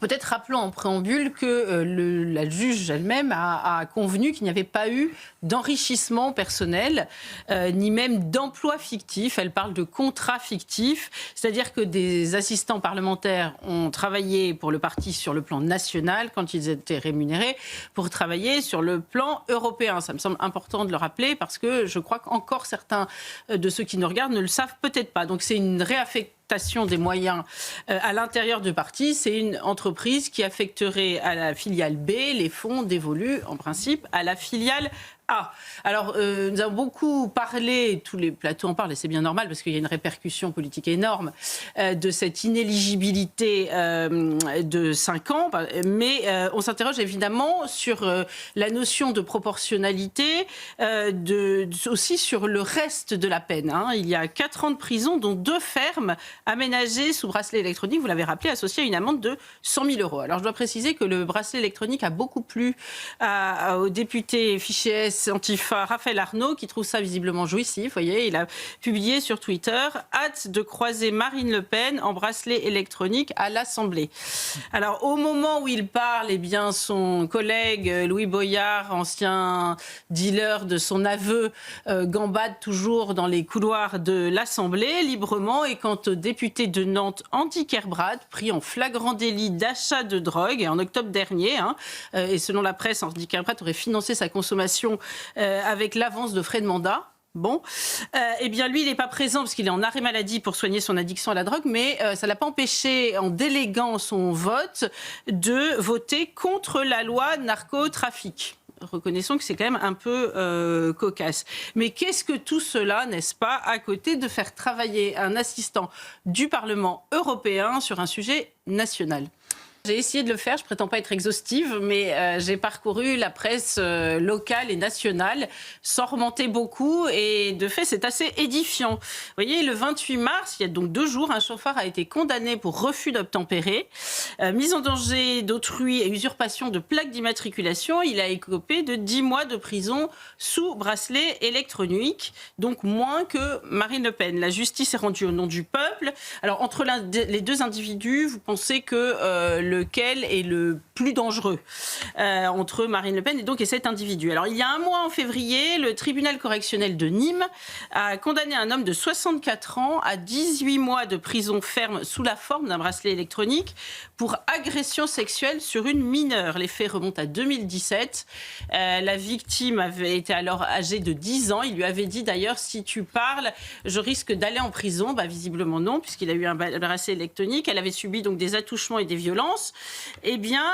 Peut-être rappelons en préambule que la juge elle-même a convenu qu'il n'y avait pas eu d'enrichissement personnel, ni même d'emploi fictif. Elle parle de contrat fictif, c'est-à-dire que des assistants parlementaires ont travaillé pour le parti sur le plan national quand ils étaient rémunérés pour travailler sur le plan européen. Ça me semble important de le rappeler parce que je crois qu'encore certains de ceux qui nous regardent ne le savent peut-être pas. Donc c'est une réaffectation des moyens à l'intérieur du parti. C'est une entreprise qui affecterait à la filiale B les fonds dévolus, en principe, à la filiale A. Alors, nous avons beaucoup parlé, tous les plateaux en parlent, et c'est bien normal parce qu'il y a une répercussion politique énorme de cette inéligibilité de 5 ans, mais on s'interroge évidemment sur la notion de proportionnalité, aussi sur le reste de la peine. Il y a 4 ans de prison, dont 2 fermes aménagées sous bracelet électronique, vous l'avez rappelé, associées à une amende de 100 000 euros. Alors, je dois préciser que le bracelet électronique a beaucoup plu au député fiché S Antifa Raphaël Arnaud, qui trouve ça visiblement jouissif. Vous voyez, il a publié sur Twitter « Hâte de croiser Marine Le Pen en bracelet électronique à l'Assemblée ». Alors, au moment où il parle, eh bien, son collègue Louis Boyard, ancien dealer de son aveu, gambade toujours dans les couloirs de l'Assemblée librement. Et quant au député de Nantes, Andy Kerbrad, pris en flagrant délit d'achat de drogue en octobre dernier, et selon la presse, Andy Kerbrad aurait financé sa consommation avec l'avance de frais de mandat. Bon, eh bien lui, il n'est pas présent parce qu'il est en arrêt maladie pour soigner son addiction à la drogue, mais ça ne l'a pas empêché, en déléguant son vote, de voter contre la loi narcotrafic. Reconnaissons que c'est quand même un peu cocasse. Mais qu'est-ce que tout cela, n'est-ce pas, à côté de faire travailler un assistant du Parlement européen sur un sujet national ? J'ai essayé de le faire, je ne prétends pas être exhaustive, mais j'ai parcouru la presse locale et nationale sans remonter beaucoup, et de fait c'est assez édifiant. Vous voyez, le 28 mars, il y a donc 2 jours, un chauffeur a été condamné pour refus d'obtempérer, mise en danger d'autrui et usurpation de plaques d'immatriculation. Il a écopé de 10 mois de prison sous bracelet électronique, donc moins que Marine Le Pen. La justice est rendue au nom du peuple. Alors entre les 2 individus, vous pensez que lequel est le plus dangereux entre Marine Le Pen et cet individu. Alors, il y a 1 mois, en février, le tribunal correctionnel de Nîmes a condamné un homme de 64 ans à 18 mois de prison ferme sous la forme d'un bracelet électronique pour agression sexuelle sur une mineure. Les faits remontent à 2017. La victime avait été alors âgée de 10 ans. Il lui avait dit d'ailleurs, si tu parles, je risque d'aller en prison. Visiblement non, puisqu'il a eu un bracelet électronique. Elle avait subi donc des attouchements et des violences. Eh bien,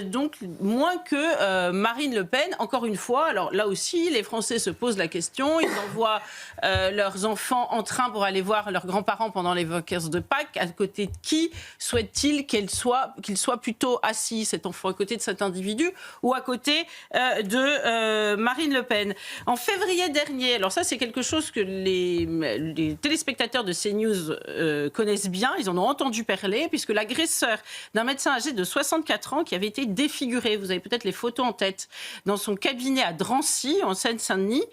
donc, moins que Marine Le Pen, encore une fois. Alors là aussi, les Français se posent la question. Ils envoient leurs enfants en train pour aller voir leurs grands-parents pendant les vacances de Pâques. À côté de qui souhaite-t-il qu'il soit plutôt assis, cet enfant, à côté de cet individu ou à côté de Marine Le Pen? En février dernier, alors ça c'est quelque chose que les téléspectateurs de CNews connaissent bien, ils en ont entendu parler, puisque l'agresseur d'un médecin âgé de 64 ans qui avait été défiguré, vous avez peut-être les photos en tête, dans son cabinet à Drancy, en Seine-Saint-Denis,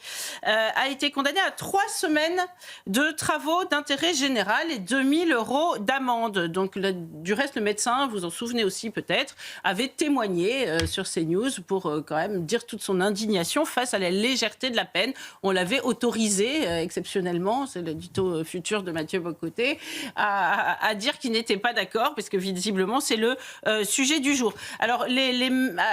a été condamné à 3 semaines de travaux d'intérêt général et 2 000 € d'amende. Donc, du reste, le médecin, vous en souvenez aussi peut-être, avait témoigné sur CNews pour quand même dire toute son indignation face à la légèreté de la peine. On l'avait autorisé exceptionnellement, c'est l'édito futur de Mathieu Bocoté, à dire qu'il n'était pas d'accord, parce que visiblement, c'est le sujet du jour. Alors,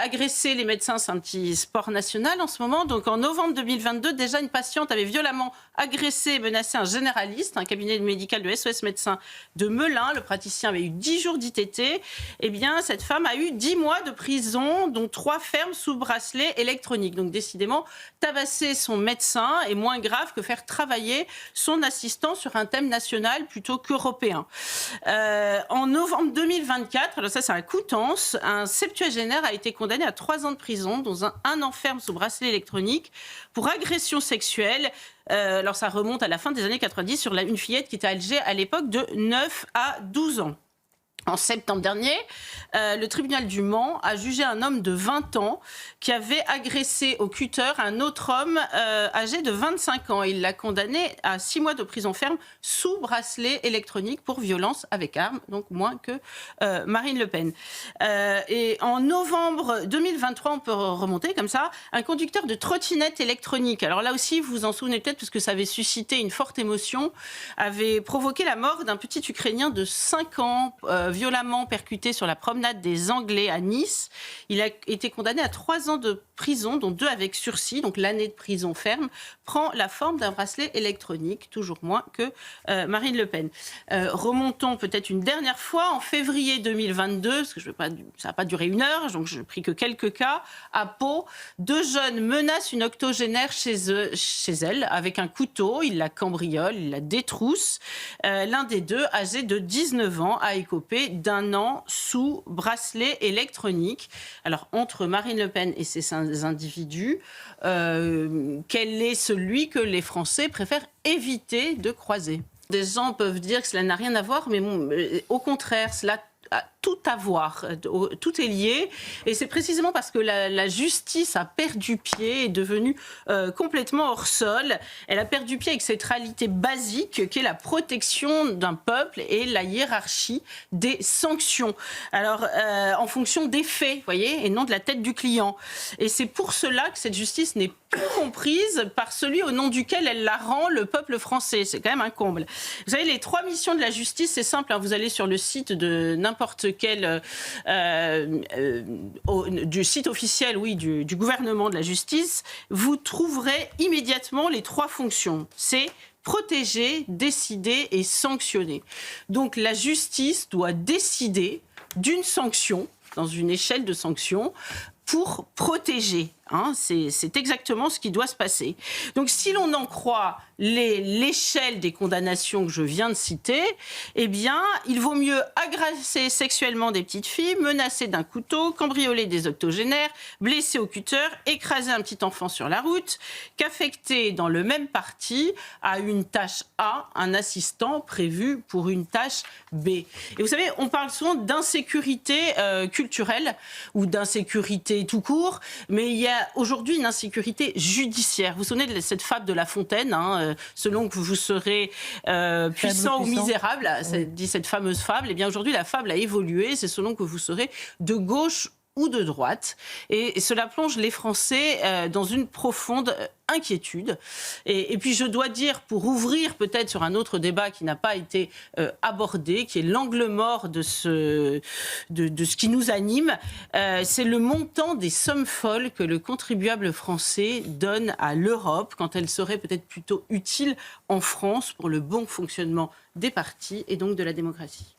agresser les médecins, c'est un petit sport national en ce moment. Donc, en novembre 2022, déjà, une patiente avait violemment agressé et menacé un généraliste, un cabinet médical de SOS Médecins de Melun. Le praticien avait eu 10 jours d'ITT. Eh bien, cette femme a eu 10 mois de prison, dont 3 fermes sous bracelet électronique. Donc, décidément, tabasser son médecin est moins grave que faire travailler son assistant sur un thème national plutôt qu'européen. En novembre 2024, alors ça c'est un Coutances, un septuagénaire a été condamné à 3 ans de prison, dont un an ferme sous bracelet électronique, pour agression sexuelle. Alors ça remonte à la fin des années 90 sur une fillette qui était âgée à l'époque de 9 à 12 ans. En septembre dernier, le tribunal du Mans a jugé un homme de 20 ans qui avait agressé au cutter un autre homme âgé de 25 ans. Il l'a condamné à 6 mois de prison ferme sous bracelet électronique pour violence avec arme, donc moins que Marine Le Pen. Et en novembre 2023, on peut remonter comme ça, un conducteur de trottinette électronique. Alors là aussi, vous vous en souvenez peut-être parce que ça avait suscité une forte émotion, avait provoqué la mort d'un petit Ukrainien de 5 ans, violemment percuté sur la promenade des Anglais à Nice. Il a été condamné à 3 ans de prison, dont 2 avec sursis, donc l'année de prison ferme, prend la forme d'un bracelet électronique, toujours moins que Marine Le Pen. Remontons peut-être une dernière fois, en février 2022, parce que ça n'a pas duré 1 heure, donc je n'ai pris que quelques cas, à Pau, 2 jeunes menacent une octogénaire chez elle avec un couteau, ils la cambriolent, ils la détroussent. L'un des deux, âgé de 19 ans, a écopé d'1 an sous bracelet électronique. Alors, entre Marine Le Pen et ces individus, quel est celui que les Français préfèrent éviter de croiser? Des gens peuvent dire que cela n'a rien à voir, mais bon, au contraire, cela a tout à voir, tout est lié, et c'est précisément parce que la justice a perdu pied, est devenue complètement hors sol. Elle a perdu pied avec cette réalité basique qui est la protection d'un peuple et la hiérarchie des sanctions. Alors, en fonction des faits, vous voyez, et non de la tête du client. Et c'est pour cela que cette justice n'est plus comprise par celui au nom duquel elle la rend, le peuple français. C'est quand même un comble. Vous savez, les 3 missions de la justice, c'est simple, hein, vous allez sur le site de n'importe quel du site officiel, oui, du gouvernement de la justice, vous trouverez immédiatement les 3 fonctions. C'est protéger, décider et sanctionner. Donc la justice doit décider d'une sanction, dans une échelle de sanctions, pour protéger. Hein, c'est exactement ce qui doit se passer. Donc si l'on en croit l'échelle des condamnations que je viens de citer, eh bien, il vaut mieux agresser sexuellement des petites filles, menacer d'un couteau, cambrioler des octogénaires, blesser au cutter, écraser un petit enfant sur la route, qu'affecter dans le même parti à une tâche A un assistant prévu pour une tâche B. Et vous savez, on parle souvent d'insécurité culturelle ou d'insécurité tout court, mais il y a aujourd'hui une insécurité judiciaire. Vous vous souvenez de cette fable de La Fontaine, hein, selon que vous serez puissant ou misérable, dit cette fameuse fable. Eh bien aujourd'hui, la fable a évolué, c'est selon que vous serez de gauche ou de droite. Et cela plonge les Français dans une profonde inquiétude. Et puis je dois dire, pour ouvrir peut-être sur un autre débat qui n'a pas été abordé, qui est l'angle mort de ce qui nous anime, c'est le montant des sommes folles que le contribuable français donne à l'Europe quand elle serait peut-être plutôt utile en France pour le bon fonctionnement des partis et donc de la démocratie.